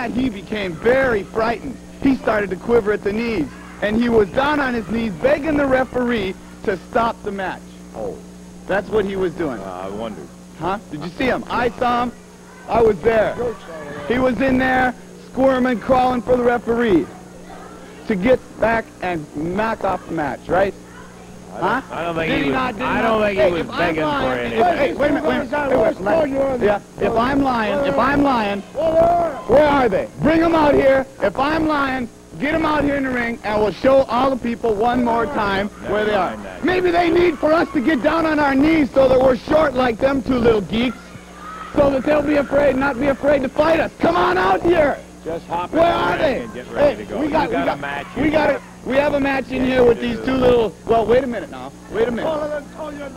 that, he became very frightened. He started to quiver at the knees, and he was down on his knees begging the referee to stop the match. Oh. That's what he was doing. I wondered. Huh? Did you see him? I saw him. I was there. He was in there, squirming, crawling for the referee to get back and knock off the match, right? Huh? I don't think Did he was. not, I don't think he was begging for anything. Hey, wait a minute. Yeah. If I'm lying, where are they? Bring them out here. If I'm lying, get them out here in the ring, and we'll show all the people one more time where they are. Maybe they need for us to get down on our knees so that we're short like them two little geeks, so that they'll be afraid, not be afraid to fight us. Come on out here. Just hop in Where the are ring they? and get ready to go. We got a match. We have a match in here with these two little. Well, wait a minute now. Wait a minute.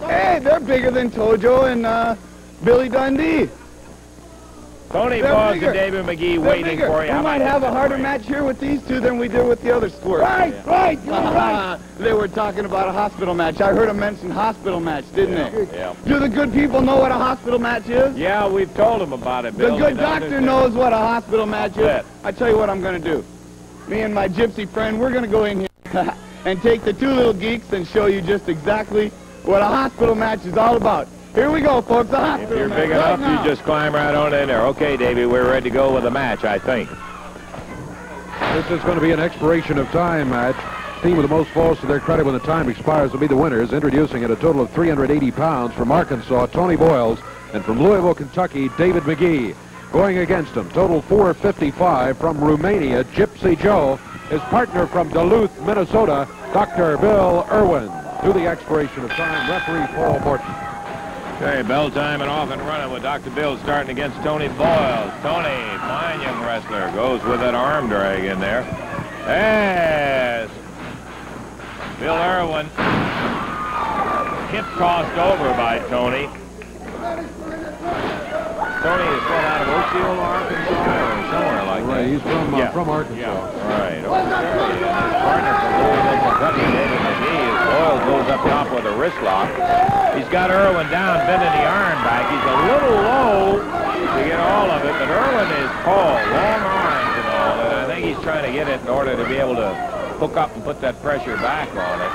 Hey, they're bigger than Tojo and Billy Dundee. Tony Boyles and David McGee waiting for you. We might have a harder match here with these two than we did with the other squirts. Right, you're right. They were talking about a hospital match. I heard them mention hospital match, didn't they? Yeah. Do the good people know what a hospital match is? Yeah, we've told them about it, Bill. The good doctor knows what a hospital match is. I tell you what I'm going to do. Me and my gypsy friend, we're going to go in here and take the two little geeks and show you just exactly what a hospital match is all about. Here we go, folks. A hospital If you're match big enough, you just climb right on in there. Okay, Davey, we're ready to go with the match, I think. This is going to be an expiration of time match. Team with the most falls to their credit when the time expires will be the winners. Introducing at a total of 380 pounds from Arkansas, Tony Boyles, and from Louisville, Kentucky, David McGee. Going against him, total 455 from Romania, Gypsy Joe. His partner from Duluth, Minnesota, Dr. Bill Irwin. To the expiration of time, referee Paul Morton. Okay, bell time and off and running with Dr. Bill starting against Tony Boyles. Tony, fine young wrestler, goes with that arm drag in there. Yes. Bill Irwin. Hip tossed over by Tony. Tony is from out of Oakfield, Arkansas, or somewhere like that. Right, he's from Arkansas. Yeah, right. Okay. And his partner from Louisville, Kentucky, David McGee, as Boyles goes up top with a wrist lock. He's got Irwin down, bending the arm back. He's a little low to get all of it, but Irwin is tall, long arms and all, and I think he's trying to get it in order to be able to hook up and put that pressure back on it.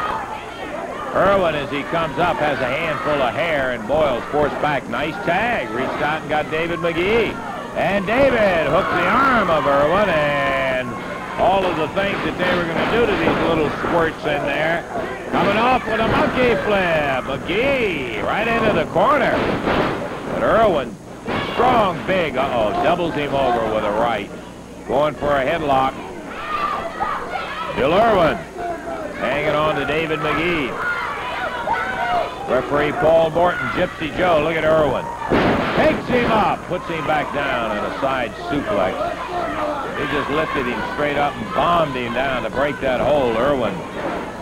Irwin, as he comes up, has a handful of hair, and Boyles forced back. Nice tag. Reached out and got David McGee. And David hooked the arm of Irwin, and all of the things that they were going to do to these little squirts in there. Coming off with a monkey flip. McGee right into the corner. But Irwin, strong, big, doubles him over with a right. Going for a headlock. Bill Irwin hanging on to David McGee. Referee Paul Morton, Gypsy Joe, look at Irwin. Takes him up, puts him back down in a side suplex. He just lifted him straight up and bombed him down to break that hold. Irwin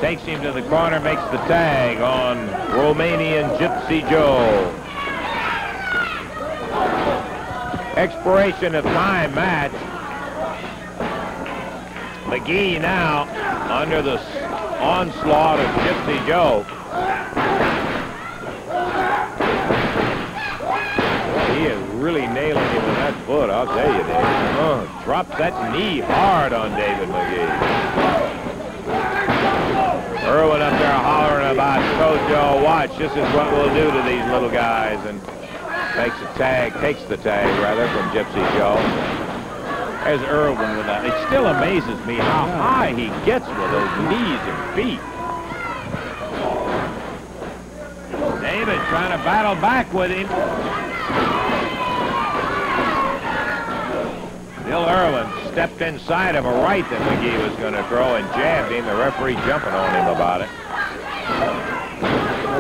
takes him to the corner, makes the tag on Romanian Gypsy Joe. Expiration of time match. McGee now under the onslaught of Gypsy Joe. He is really nailing him with that foot, I'll tell you, Dave. Drops that knee hard on David McGee. Irwin up there hollering about Tojo, watch, this is what we'll do to these little guys, and takes the tag rather from Gypsy Joe. There's Irwin with that. It still amazes me how high he gets with those knees and feet. David trying to battle back with him. Bill Irwin stepped inside of a right that McGee was going to throw and jabbed him. The referee jumping on him about it.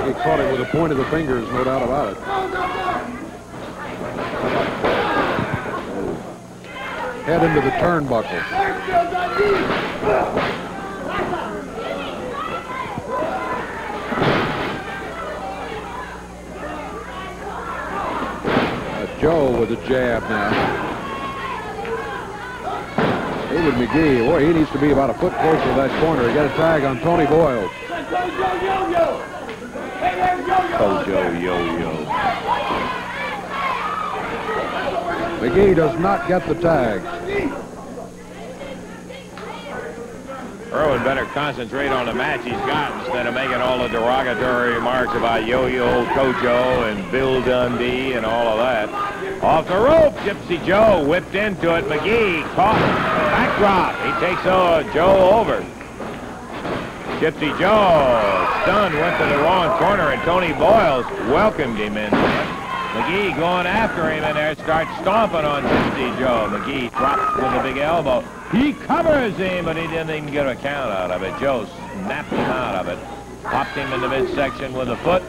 He caught it with the point of the fingers, no doubt about it. Head into the turnbuckle. Joe with a jab now. David McGee, boy, he needs to be about a foot closer to that corner. He got a tag on Tony Boyles. Tojo yo-yo. McGee does not get the tag. Irwin better concentrate on the match he's got instead of making all the derogatory remarks about Yo-Yo, Tojo, and Bill Dundee and all of that. Off the rope, Gypsy Joe whipped into it. McGee caught. Backdrop. He takes Joe over. Gypsy Joe, stunned, went to the wrong corner, and Tony Boyles welcomed him in there. McGee going after him in there, starts stomping on Gypsy Joe. McGee drops with a big elbow. He covers him, but he didn't even get a count out of it. Joe snapped him out of it. Popped him in the midsection with a foot.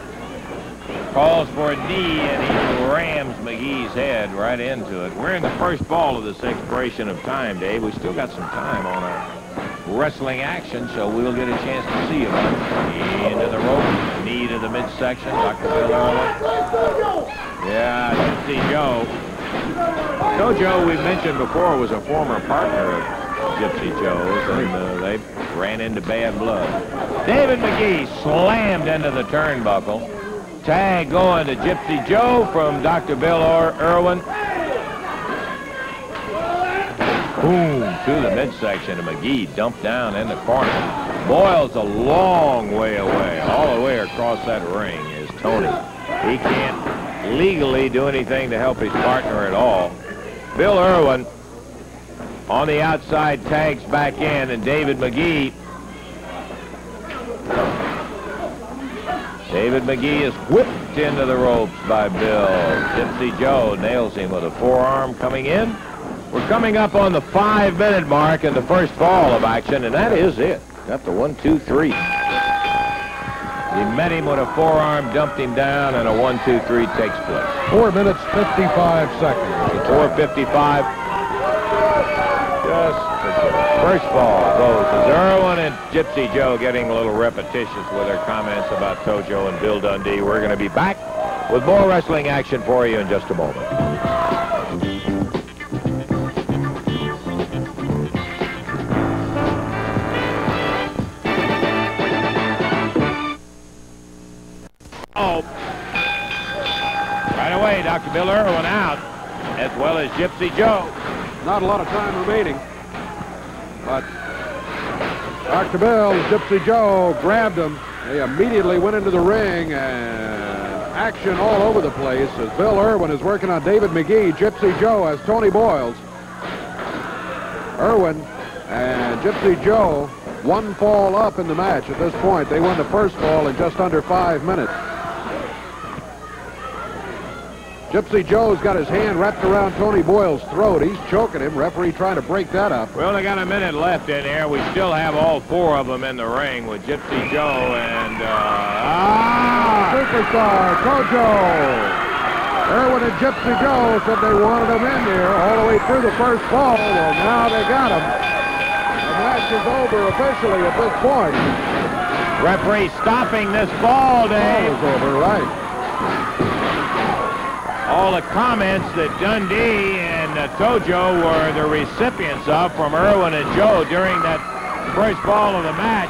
Calls for a knee, and he rams McGee's head right into it. We're in the first ball of this expiration of time, Dave. We still got some time on our wrestling action, so we'll get a chance to see it. Knee into the rope, knee to the midsection. Dr. Bill Irwin. Yeah, Gypsy Joe. Tojo, we mentioned before, was a former partner of Gypsy Joe's, and they ran into bad blood. David McGee slammed into the turnbuckle. Tag going to Gypsy Joe from Dr. Bill Irwin. Boom, to the midsection, and McGee dumped down in the corner. Boyle's a long way away. All the way across that ring is Tony. He can't legally do anything to help his partner at all. Bill Irwin on the outside tags back in, and David McGee is whipped into the ropes by Bill. Gypsy Joe nails him with a forearm coming in. We're coming up on the 5-minute mark in the first fall of action, and that is it. Got the 1, 2, 3. He met him with a forearm, dumped him down, and a 1, 2, 3 takes place. 4 minutes, 55 seconds. 4:55. Just first ball goes as Irwin and Gypsy Joe getting a little repetitious with their comments about Tojo and Bill Dundee. We're going to be back with more wrestling action for you in just a moment. Right away, Dr. Bill Irwin out, as well as Gypsy Joe. Not a lot of time remaining, but Dr. Bill and Gypsy Joe grabbed him. They immediately went into the ring, and action all over the place as Bill Irwin is working on David McGee. Gypsy Joe has Tony Boyles. Irwin and Gypsy Joe, one fall up in the match at this point. They won the first fall in just under 5 minutes. Gypsy Joe's got his hand wrapped around Tony Boyle's throat. He's choking him. Referee trying to break that up. We only got a minute left in here. We still have all 4 of them in the ring with Gypsy Joe and Superstar Tojo. Irwin and Gypsy Joe said they wanted him in there all the way through the first fall. Well, now they got him. The match is over officially at this point. Referee stopping this ball, Dave. Ball is over, right. All the comments that Dundee and Tojo were the recipients of from Irwin and Joe during that first ball of the match.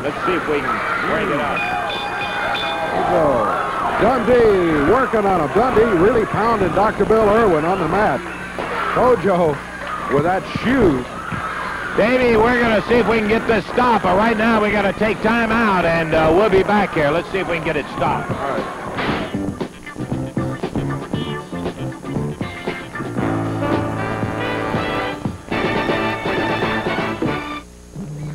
Let's see if we can bring it up. Dundee working on him. Dundee really pounded Dr. Bill Irwin on the mat. Tojo with that shoe. Davey, we're going to see if we can get this stopped, but right now we got to take time out, and we'll be back here. Let's see if we can get it stopped. All right.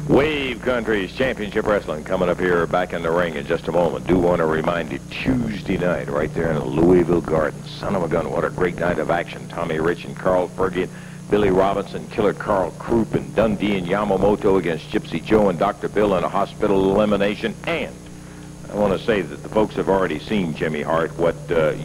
Wave Country's Championship Wrestling coming up here back in the ring in just a moment. Do want to remind you, Tuesday night right there in the Louisville Garden. Son of a gun, what a great night of action. Tommy Rich and Carl Fergie, Billy Robinson, Killer Carl Krupp, and Dundee and Yamamoto against Gypsy Joe and Dr. Bill in a hospital elimination. And I want to say that the folks have already seen, Jimmy Hart, what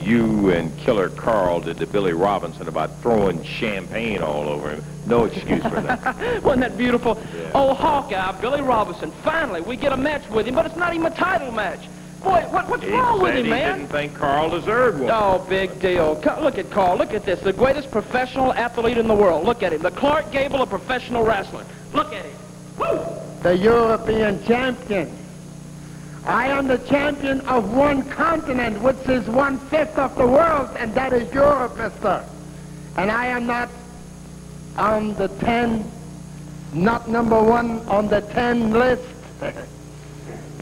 you and Killer Carl did to Billy Robinson about throwing champagne all over him. No excuse for that. Wasn't that beautiful? Yeah. Oh, Hawkeye, Billy Robinson. Finally, we get a match with him, but it's not even a title match. Boy, what's wrong with him, man? He didn't think Carl deserved one. Oh, big deal. Look at Carl. Look at this. The greatest professional athlete in the world. Look at him. The Clark Gable of professional wrestling. Look at him. Woo! The European champion. I am the champion of one continent, which is 1/5 of the world, and that is Europe, mister. And I am not on the 10, not number 1 on the 10 list.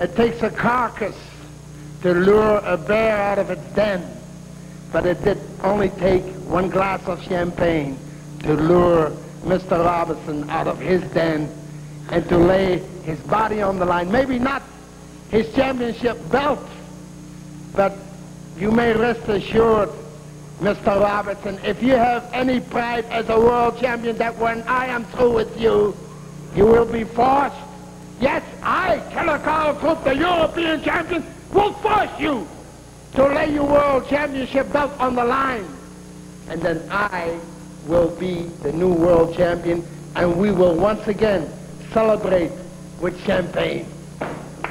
It takes a carcass to lure a bear out of its den, but it did only take 1 glass of champagne to lure Mr. Robinson out of his den and to lay his body on the line. Maybe not his championship belt, but you may rest assured, Mr. Robertson, if you have any pride as a world champion, that when I am through with you, you will be forced. Yes, I, Keller Carl Krupp, the European champion, will force you to lay your world championship belt on the line. And then I will be the new world champion, and we will once again celebrate with champagne.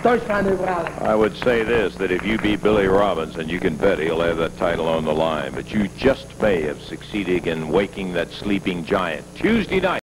I would say this, that if you beat Billy Robinson, you can bet he'll have that title on the line. But you just may have succeeded in waking that sleeping giant. Tuesday night.